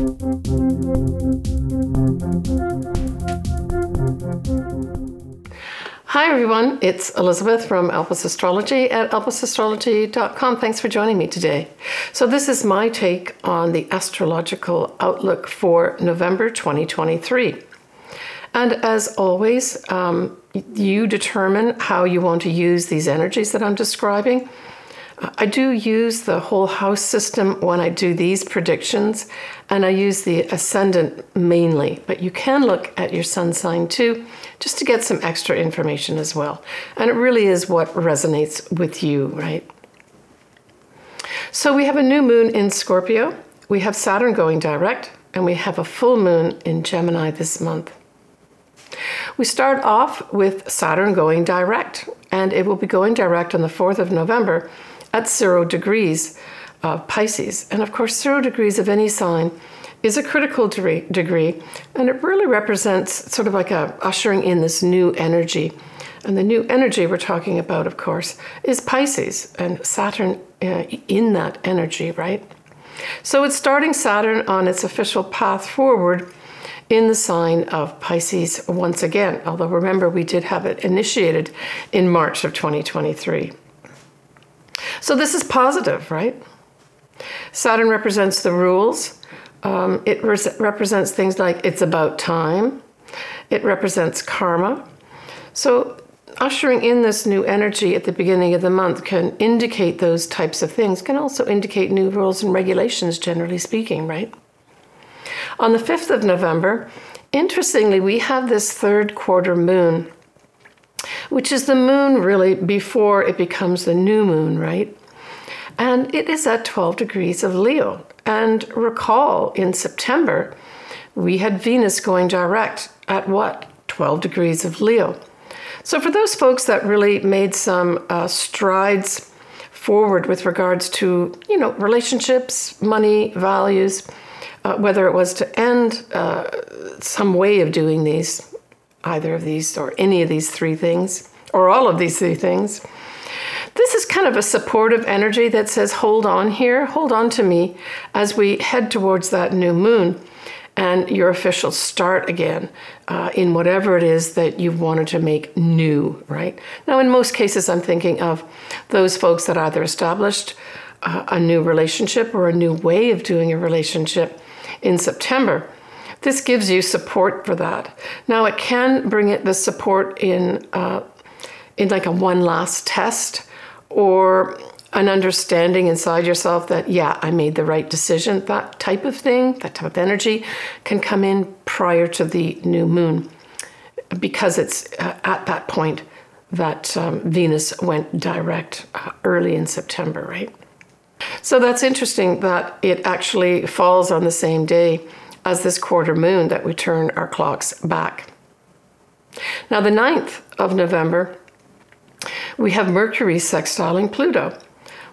Hi everyone, it's Elizabeth from Elpis Astrology at elpisastrology.com. Thanks for joining me today. So this is my take on the astrological outlook for November 2023. And as always, you determine how you want to use these energies that I'm describing. I do use the whole house system when I do these predictions, and I use the ascendant mainly, but you can look at your sun sign too, just to get some extra information as well. And it really is what resonates with you, right? So we have a new moon in Scorpio, we have Saturn going direct, and we have a full moon in Gemini this month. We start off with Saturn going direct, and it will be going direct on the 4th of November at 0 degrees of Pisces. And of course, 0 degrees of any sign is a critical degree, and it really represents sort of like a ushering in this new energy. And the new energy we're talking about, of course, is Pisces and Saturn in that energy, right? So it's starting Saturn on its official path forward in the sign of Pisces once again, although remember we did have it initiated in March of 2023. So this is positive, right? Saturn represents the rules. It represents things like it's about time. It represents karma. So ushering in this new energy at the beginning of the month can indicate those types of things, can also indicate new rules and regulations, generally speaking, right? On the 5th of November, interestingly, we have this third quarter moon, which is the moon really before it becomes the new moon, right? And it is at 12 degrees of Leo. And recall, in September, we had Venus going direct at what? 12 degrees of Leo. So for those folks that really made some strides forward with regards to, relationships, money, values, whether it was to end some way of doing these, either of these or any of these three things, or all of these three things. This is kind of a supportive energy that says, hold on here, hold on to me as we head towards that new moon and your official start again in whatever it is that you've wanted to make new, right? Now, in most cases, I'm thinking of those folks that either established a new relationship or a new way of doing a relationship in September. This gives you support for that. Now, it can bring it the support in like a one last test, or an understanding inside yourself that, yeah, I made the right decision. That type of thing, that type of energy can come in prior to the new moon, because it's at that point that Venus went direct early in September, right? So that's interesting that it actually falls on the same day as this quarter moon that we turn our clocks back. Now, the 9th of November, we have Mercury sextiling Pluto.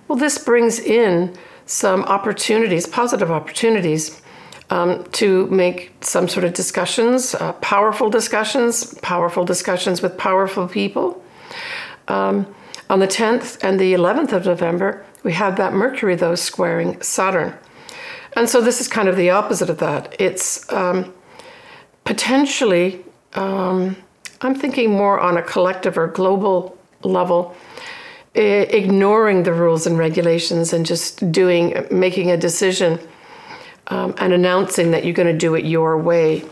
Well, this brings in some opportunities, positive opportunities, to make some sort of discussions, powerful discussions with powerful people. On the 10th and the 11th of November, we have that Mercury, though, squaring Saturn. And so this is kind of the opposite of that. It's potentially, I'm thinking more on a collective or global level, ignoring the rules and regulations and just making a decision and announcing that you're going to do it your way.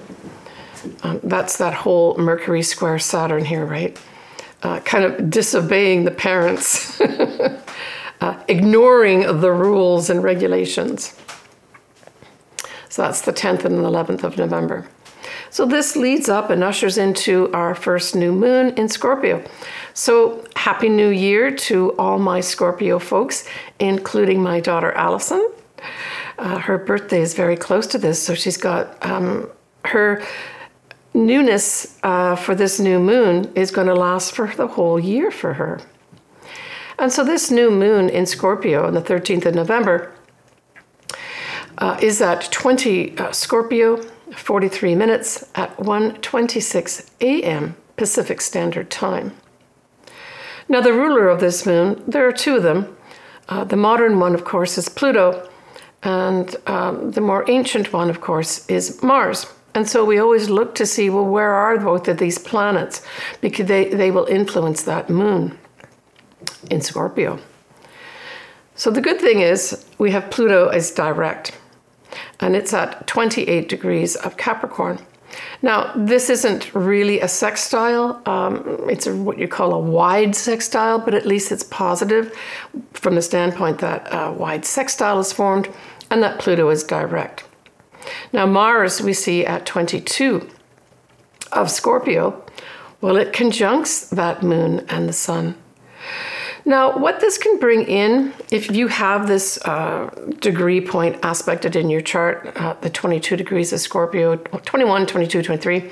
That's that whole Mercury square Saturn here, right? Kind of disobeying the parents, ignoring the rules and regulations. So that's the 10th and the 11th of November. So this leads up and ushers into our first new moon in Scorpio. So happy new year to all my Scorpio folks, including my daughter Allison. Her birthday is very close to this, so she's got her newness for this new moon is going to last for the whole year for her. And so this new moon in Scorpio on the 13th of November is at 20 Scorpio, 43 minutes at 1:26 a.m. Pacific Standard Time. Now, the ruler of this moon, there are two of them. The modern one, of course, is Pluto, And the more ancient one, of course, is Mars. And so we always look to see, well, where are both of these planets? Because they will influence that moon in Scorpio. So the good thing is we have Pluto as direct, and it's at 28 degrees of Capricorn. Now, this isn't really a sextile. It's what you call a wide sextile, but at least it's positive from the standpoint that a wide sextile is formed and that Pluto is direct. Now, Mars we see at 22 of Scorpio. Well, it conjuncts that moon and the sun. Now, what this can bring in, if you have this degree point aspected in your chart, the 22 degrees of Scorpio, 21, 22, 23,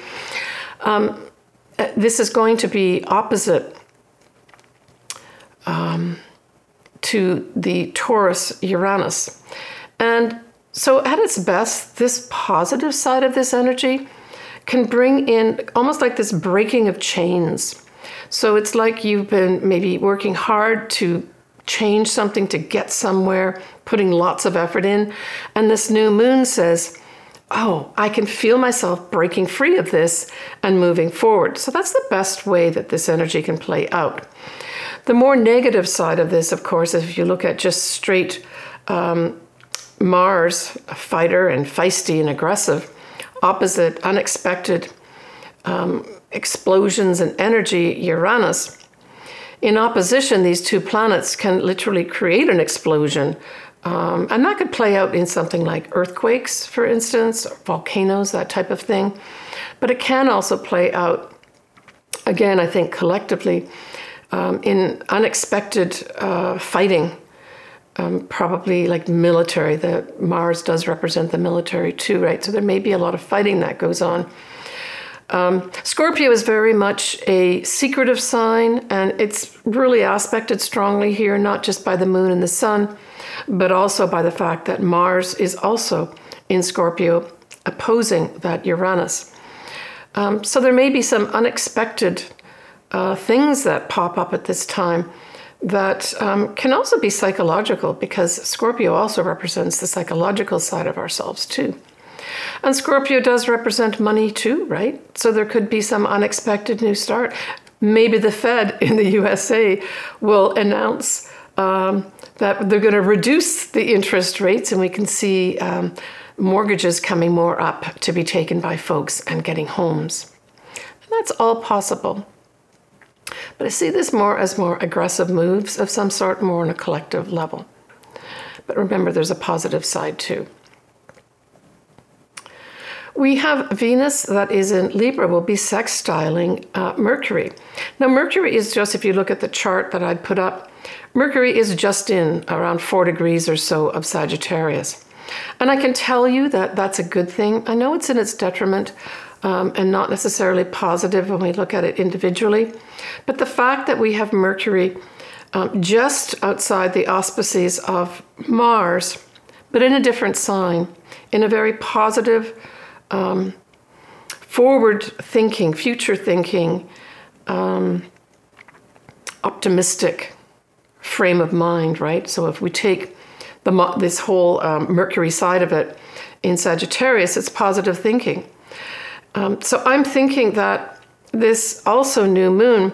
this is going to be opposite to the Taurus Uranus. And so at its best, this positive side of this energy can bring in almost like this breaking of chains. So it's like you've been maybe working hard to change something, to get somewhere, putting lots of effort in. And this new moon says, oh, I can feel myself breaking free of this and moving forward. So that's the best way that this energy can play out. The more negative side of this, of course, if you look at just straight Mars, a fighter and feisty and aggressive, opposite unexpected explosions and energy, Uranus. In opposition, these two planets can literally create an explosion. And that could play out in something like earthquakes, for instance, or volcanoes, that type of thing. But it can also play out, again, I think collectively, in unexpected fighting. Probably like military. The Mars does represent the military too, right? So there may be a lot of fighting that goes on. Scorpio is very much a secretive sign, and it's really aspected strongly here, not just by the moon and the sun, but also by the fact that Mars is also in Scorpio, opposing that Uranus. So there may be some unexpected things that pop up at this time that can also be psychological, because Scorpio also represents the psychological side of ourselves too. And Scorpio does represent money too, right? So there could be some unexpected new start. Maybe the Fed in the USA will announce that they're going to reduce the interest rates, and we can see mortgages coming more up to be taken by folks and getting homes. And that's all possible. But I see this more as more aggressive moves of some sort, more on a collective level. But remember, there's a positive side too. We have Venus that is in Libra will be sextiling Mercury. Now, Mercury is just, if you look at the chart that I put up, Mercury is just in around 4 degrees or so of Sagittarius. And I can tell you that that's a good thing. I know it's in its detriment and not necessarily positive when we look at it individually. But the fact that we have Mercury just outside the auspices of Mars, but in a different sign, in a very positive, forward-thinking, future-thinking, optimistic frame of mind, right? So if we take this whole Mercury side of it in Sagittarius, it's positive thinking. So I'm thinking that this also new moon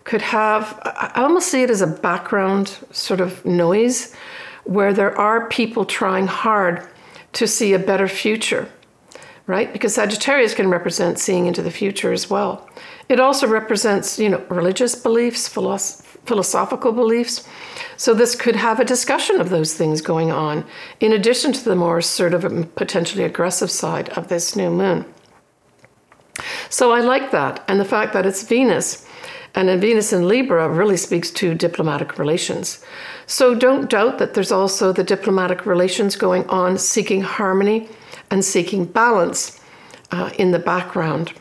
could have, I almost see it as a background sort of noise where there are people trying hard to see a better future, right? Because Sagittarius can represent seeing into the future as well. It also represents, religious beliefs, philosophical beliefs. So this could have a discussion of those things going on, in addition to the more assertive and potentially aggressive side of this new moon. So I like that. And the fact that it's Venus, and then Venus in Libra really speaks to diplomatic relations. So don't doubt that there's also the diplomatic relations going on, seeking harmony and seeking balance in the background.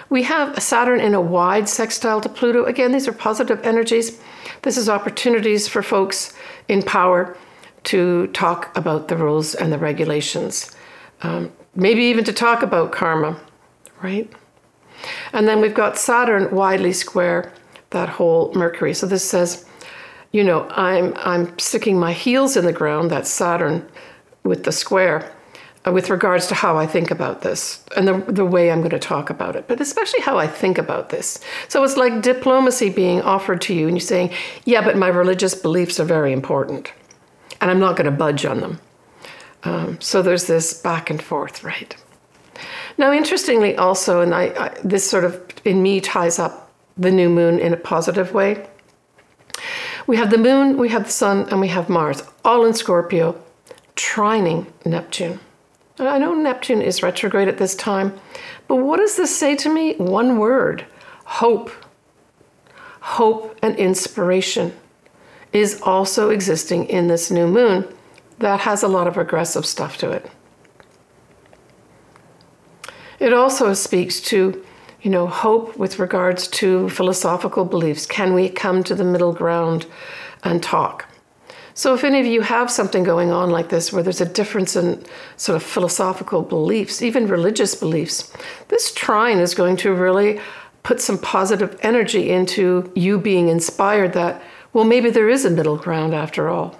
We have Saturn in a wide sextile to Pluto. Again, these are positive energies. This is opportunities for folks in power to talk about the rules and the regulations. Maybe even to talk about karma, right? And then we've got Saturn widely square that whole Mercury. So this says you know, I'm sticking my heels in the ground, that's Saturn with the square, with regards to how I think about this and the way I'm going to talk about it, but especially how I think about this. So it's like diplomacy being offered to you and you're saying, yeah, but my religious beliefs are very important and I'm not going to budge on them. So there's this back and forth, right? Now, interestingly also, and this sort of in me ties up the new moon in a positive way. We have the moon, we have the sun, and we have Mars, all in Scorpio, trining Neptune. I know Neptune is retrograde at this time, but what does this say to me? One word: hope. Hope and inspiration is also existing in this new moon that has a lot of aggressive stuff to it. It also speaks to, you know, hope with regards to philosophical beliefs. Can we come to the middle ground and talk? So if any of you have something going on like this, where there's a difference in sort of philosophical beliefs, even religious beliefs, this trine is going to really put some positive energy into you being inspired that, well, maybe there is a middle ground after all.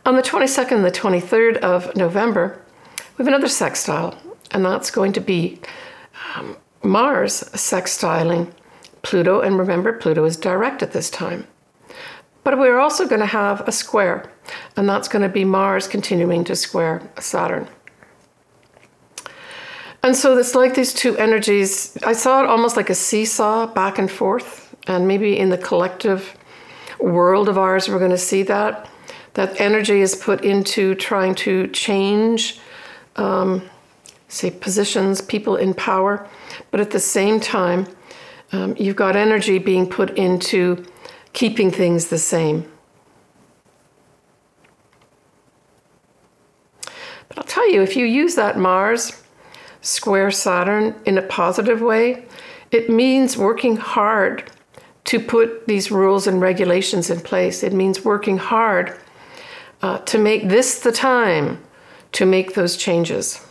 On the 22nd and the 23rd of November, we have another sextile, and that's going to be Mars sextiling Pluto, and remember, Pluto is direct at this time. But we're also going to have a square, and that's going to be Mars continuing to square Saturn. And so it's like these two energies, I saw it almost like a seesaw back and forth, and maybe in the collective world of ours, we're going to see that. That energy is put into trying to change, say, positions, people in power, but at the same time, you've got energy being put into keeping things the same. But I'll tell you, if you use that Mars square Saturn in a positive way, it means working hard to put these rules and regulations in place. It means working hard to make this the time to make those changes.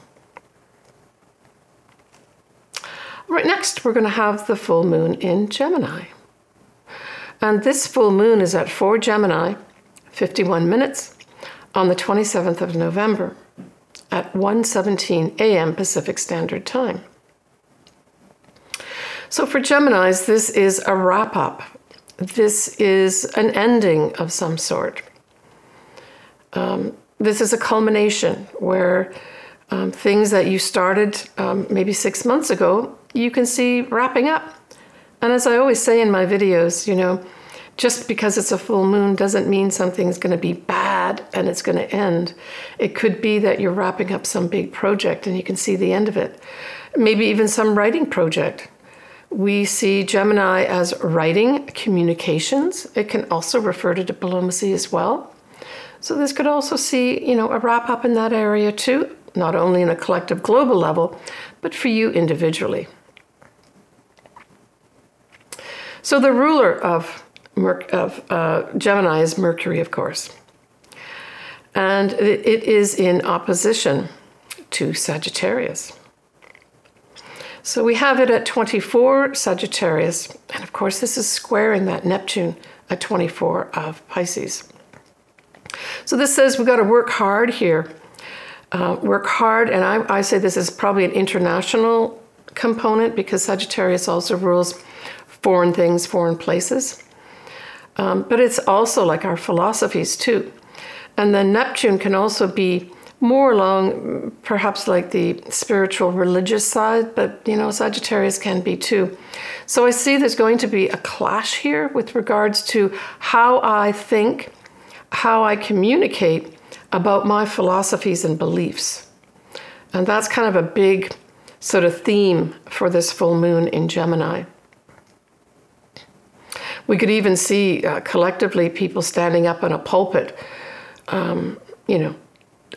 Right, next, we're going to have the full moon in Gemini. And this full moon is at 4 Gemini, 51 minutes, on the 27th of November at 1:17 a.m. Pacific Standard Time. So for Geminis, this is a wrap-up. This is an ending of some sort. This is a culmination where things that you started maybe 6 months ago, you can see wrapping up. And as I always say in my videos, you know, just because it's a full moon doesn't mean something's going to be bad and it's going to end. It could be that you're wrapping up some big project and you can see the end of it. Maybe even some writing project. We see Gemini as writing, communications. It can also refer to diplomacy as well. So this could also see, you know, a wrap up in that area too, not only in a collective global level, but for you individually. So the ruler of Gemini is Mercury, of course. And it is in opposition to Sagittarius. So we have it at 24 Sagittarius. And of course, this is squaring that Neptune at 24 of Pisces. So this says we've got to work hard here. Work hard, and I say this is probably an international component because Sagittarius also rules foreign things, foreign places. But it's also like our philosophies too. And then Neptune can also be more along perhaps like the spiritual religious side, but you know, Sagittarius can be too. So I see there's going to be a clash here with regards to how I think, how I communicate about my philosophies and beliefs. And that's kind of a big sort of theme for this full moon in Gemini. We could even see collectively people standing up in a pulpit, you know,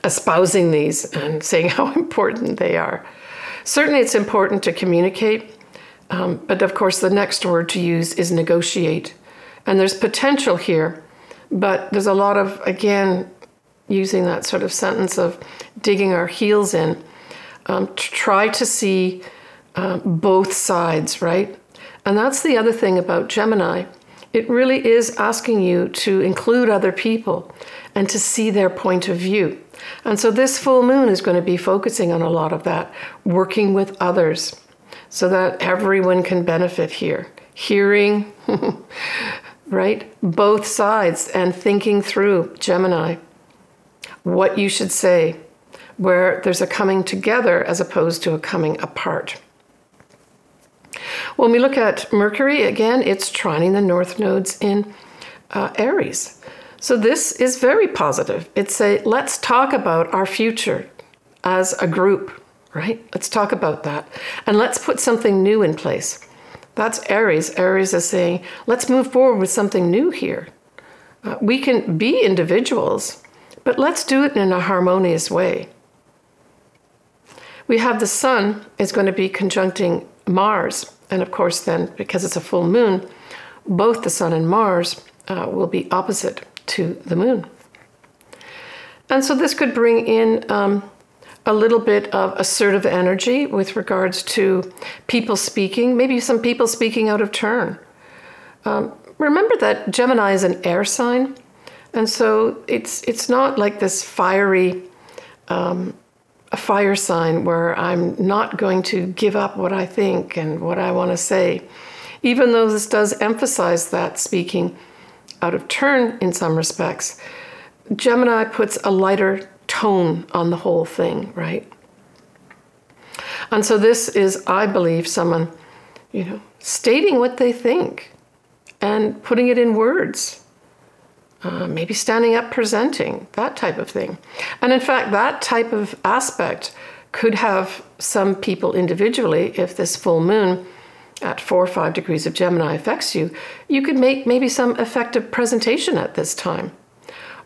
espousing these and saying how important they are. Certainly it's important to communicate, but of course the next word to use is negotiate. And there's potential here, but there's a lot of, again, using that sort of sentence of digging our heels in, to try to see both sides, right? And that's the other thing about Gemini. It really is asking you to include other people and to see their point of view. And so this full moon is going to be focusing on a lot of that, working with others so that everyone can benefit here. Hearing, right? Both sides and thinking through, Gemini, what you should say, where there's a coming together as opposed to a coming apart. When we look at Mercury, again, it's trining the north nodes in Aries. So this is very positive. It's let's talk about our future as a group, right? Let's talk about that. And let's put something new in place. That's Aries. Aries is saying, let's move forward with something new here. We can be individuals, but let's do it in a harmonious way. We have the Sun is going to be conjuncting Mars. And of course then, because it's a full moon, both the Sun and Mars will be opposite to the moon. And so this could bring in a little bit of assertive energy with regards to people speaking, maybe some people speaking out of turn. Remember that Gemini is an air sign, and so it's not like this fiery, a fire sign where I'm not going to give up what I think and what I want to say, even though this does emphasize that speaking out of turn in some respects. Gemini puts a lighter tone on the whole thing, right? And so this is, I believe, someone, stating what they think and putting it in words, maybe standing up, presenting, that type of thing. And in fact, that type of aspect could have some people individually, if this full moon at 4 or 5 degrees of Gemini affects you, you could make maybe some effective presentation at this time,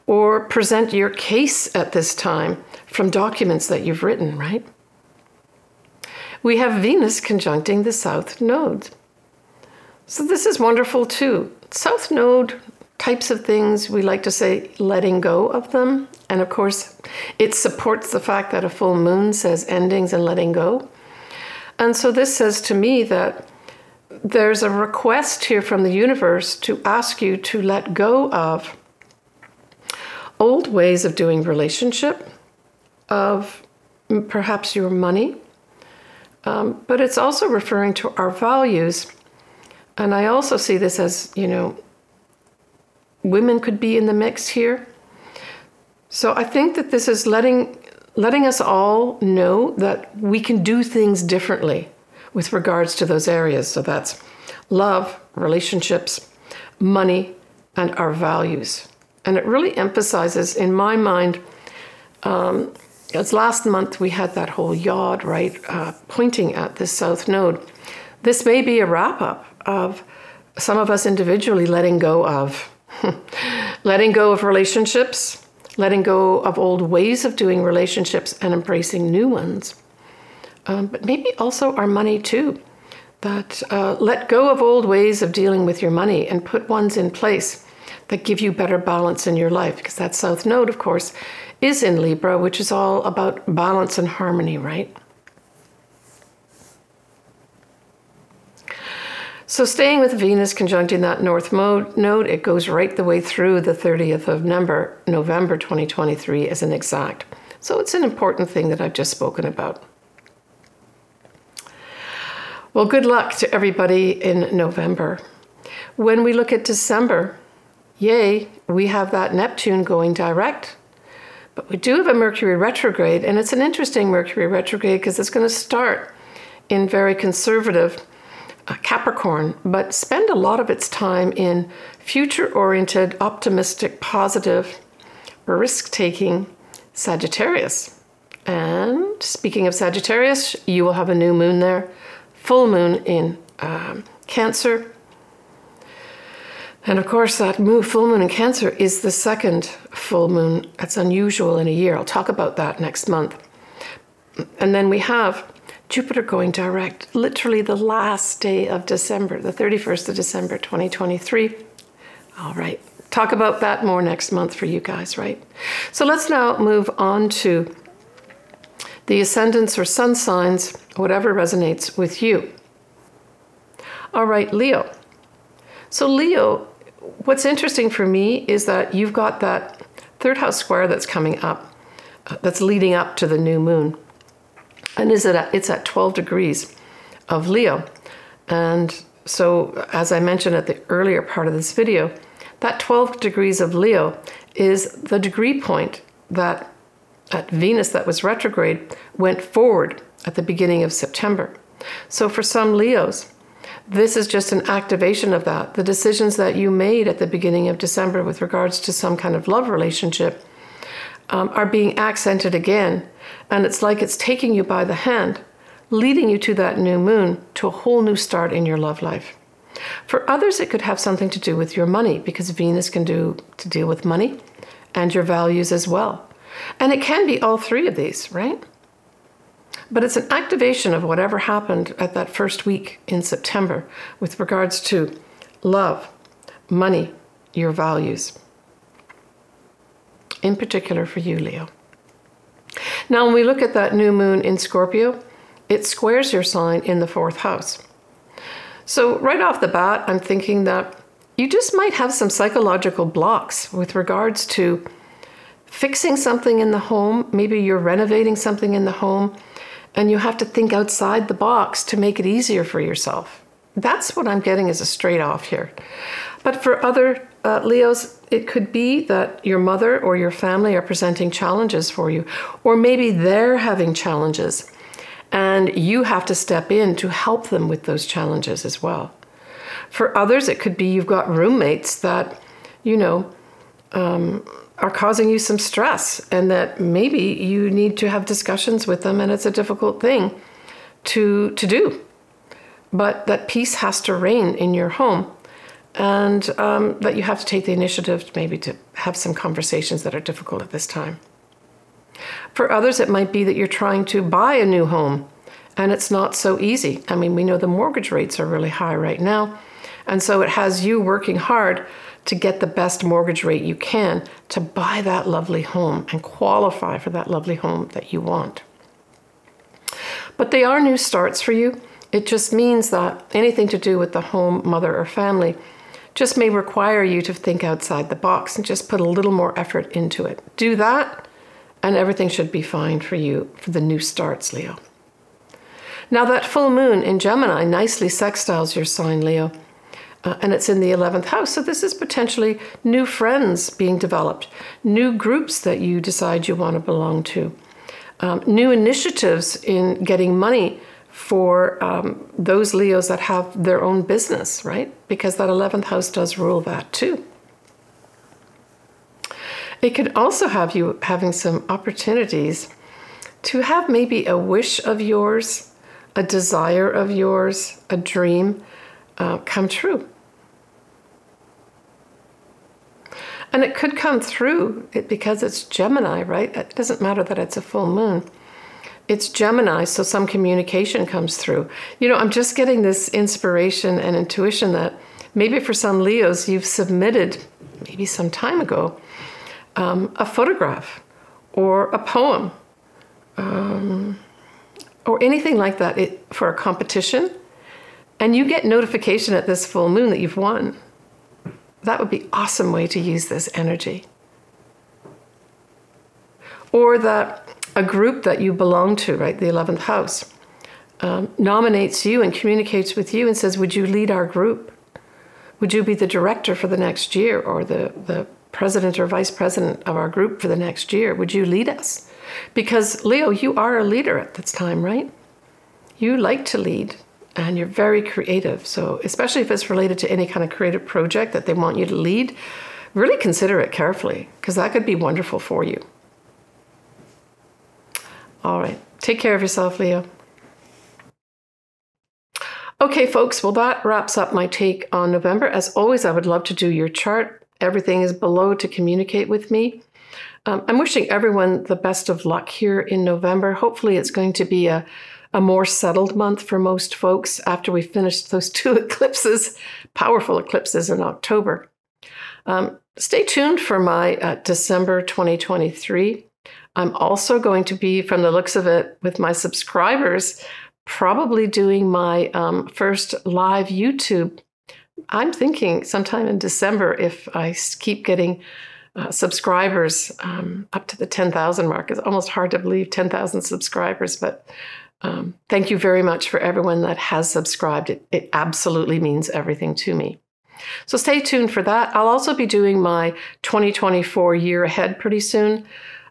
or present your case at this time from documents that you've written, right? We have Venus conjuncting the South Node. So this is wonderful too. South Node types of things, we like to say letting go of them. And of course, it supports the fact that a full moon says endings and letting go. And so this says to me that there's a request here from the universe to ask you to let go of old ways of doing relationship, of perhaps your money, but it's also referring to our values. And I also see this as, women could be in the mix here. So I think that this is letting us all know that we can do things differently with regards to those areas. So that's love, relationships, money, and our values. And it really emphasizes, in my mind, as last month we had that whole yod, right, pointing at this South Node. This may be a wrap-up of some of us individually letting go of relationships, letting go of old ways of doing relationships and embracing new ones. But maybe also our money too. That let go of old ways of dealing with your money and put ones in place that give you better balance in your life. Because that South Node, of course, is in Libra, which is all about balance and harmony, right? So staying with Venus conjuncting that North Node, it goes right the way through the 30th of November 2023 as an exact. So it's an important thing that I've just spoken about. Well, good luck to everybody in November. When we look at December, yay, we have that Neptune going direct. But we do have a Mercury retrograde, and it's an interesting Mercury retrograde because it's going to start in very conservative Capricorn, but spend a lot of its time in future-oriented, optimistic, positive, risk-taking Sagittarius. And speaking of Sagittarius, you will have a new moon there, full moon in Cancer. And of course, that full moon in Cancer is the second full moon. That's unusual in a year. I'll talk about that next month. And then we have Jupiter going direct, literally the last day of December, the 31st of December, 2023. All right, talk about that more next month for you guys, right? So let's now move on to the ascendants or sun signs, whatever resonates with you. All right, Leo. So Leo, what's interesting for me is that you've got that third house square that's coming up, that's leading up to the new moon. And it's at 12 degrees of Leo. And so, as I mentioned at the earlier part of this video, that 12 degrees of Leo is the degree point that at Venus that was retrograde went forward at the beginning of September. So for some Leos, this is just an activation of that. The decisions that you made at the beginning of December with regards to some kind of love relationship are being accented again. And it's like it's taking you by the hand, leading you to that new moon, to a whole new start in your love life. For others, it could have something to do with your money, because Venus can deal with money and your values as well. And it can be all three of these, right? But it's an activation of whatever happened at that first week in September with regards to love, money, your values. In particular for you, Leo. Now, when we look at that new moon in Scorpio, it squares your sign in the 4th house. So right off the bat, I'm thinking that you just might have some psychological blocks with regards to fixing something in the home. Maybe you're renovating something in the home and you have to think outside the box to make it easier for yourself. That's what I'm getting as a straight off here. But for other Leos, it could be that your mother or your family are presenting challenges for you, or maybe they're having challenges and you have to step in to help them with those challenges as well. For others, it could be you've got roommates that, are causing you some stress, and that maybe you need to have discussions with them and it's a difficult thing to do. But that peace has to reign in your home, and that you have to take the initiative maybe to have some conversations that are difficult at this time. For others, it might be that you're trying to buy a new home and it's not so easy. I mean, we know the mortgage rates are really high right now. And so it has you working hard to get the best mortgage rate you can to buy that lovely home and qualify for that lovely home that you want. But they are new starts for you. It just means that anything to do with the home, mother, or family just may require you to think outside the box and just put a little more effort into it. Do that, and everything should be fine for you for the new starts, Leo. Now that full moon in Gemini nicely sextiles your sign, Leo, and it's in the 11th house. So this is potentially new friends being developed, new groups that you decide you want to belong to, new initiatives in getting money for those Leos that have their own business, right? Because that 11th house does rule that too. It could also have you having some opportunities to have maybe a wish of yours, a desire of yours, a dream come true. And it could come through because it's Gemini, right? It doesn't matter that it's a full moon. It's Gemini, so some communication comes through. I'm just getting this inspiration and intuition that maybe for some Leos, you've submitted, maybe some time ago, a photograph or a poem or anything like that for a competition, and you get notification at this full moon that you've won. That would be an awesome way to use this energy. Or that a group that you belong to, right, the 11th house, nominates you and communicates with you and says, would you lead our group? Would you be the director for the next year, or the president or vice president of our group for the next year? Would you lead us? Because Leo, you are a leader at this time, right? You like to lead and you're very creative. So especially if it's related to any kind of creative project that they want you to lead, really consider it carefully, because that could be wonderful for you. All right, take care of yourself, Leo. Okay, folks, well, that wraps up my take on November. As always, I would love to do your chart. Everything is below to communicate with me. I'm wishing everyone the best of luck here in November. Hopefully it's going to be a more settled month for most folks after we finished those 2 eclipses, powerful eclipses in October. Stay tuned for my December 2023. I'm also going to be, from the looks of it, with my subscribers, probably doing my first live YouTube. I'm thinking sometime in December, if I keep getting subscribers up to the 10,000 mark. It's almost hard to believe 10,000 subscribers, but thank you very much for everyone that has subscribed. It absolutely means everything to me. So stay tuned for that. I'll also be doing my 2024 year ahead pretty soon.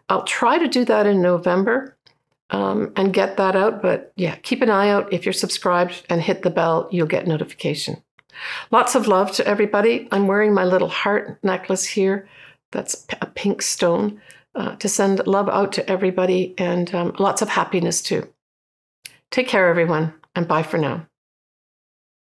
I'll try to do that in November and get that out. But yeah, keep an eye out. If you're subscribed and hit the bell, you'll get notification. Lots of love to everybody. I'm wearing my little heart necklace here. That's a pink stone to send love out to everybody, and lots of happiness too. Take care, everyone, and bye for now.